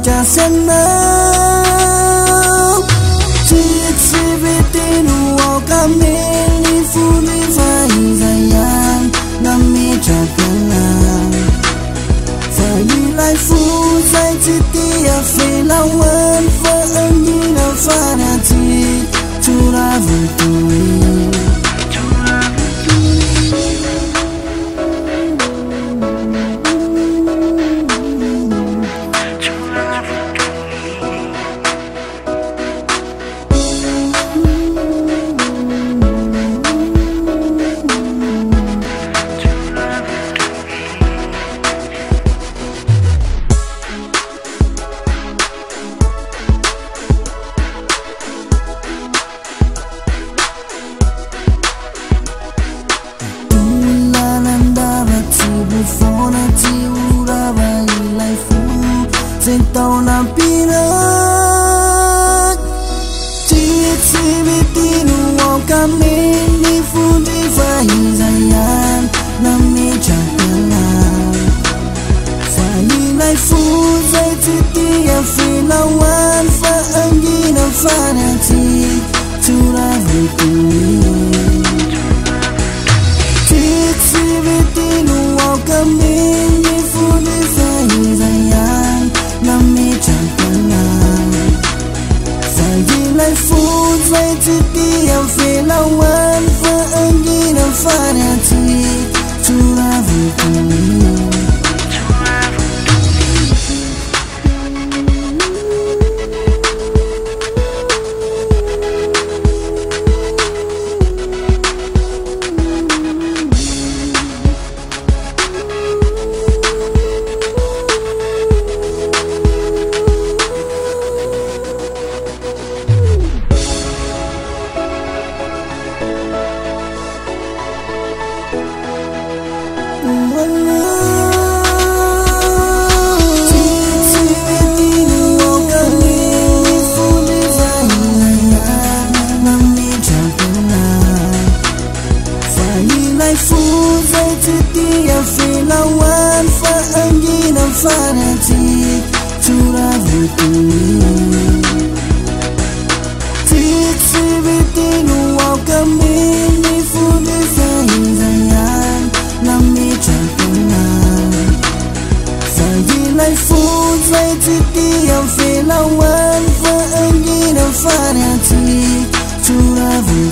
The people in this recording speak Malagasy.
cha sen na Civiti nu au kamili fuli fai zayan Nami cha kena Fai lai fu zai chiti ya fe la wan Fa angi na fanati Chura vutui Fona ti ura vai lai fu sento na pina ti viti nu au kamili fu di fai zayan na mi chakala fai lai fu zai ti ya fi la wan fa angina fanati chura viti kamili fuli fai zayan Nami chakala Fai lai fu zai chiti yang fi la wan Fa angina fanati Chura vutui la wan fa angina fanati chura vutui tiksi viti nu au kamili fuli fai zayan Nami chakala Fai lai fu zai chiti yang fi la wan fa angina fanati chura vutui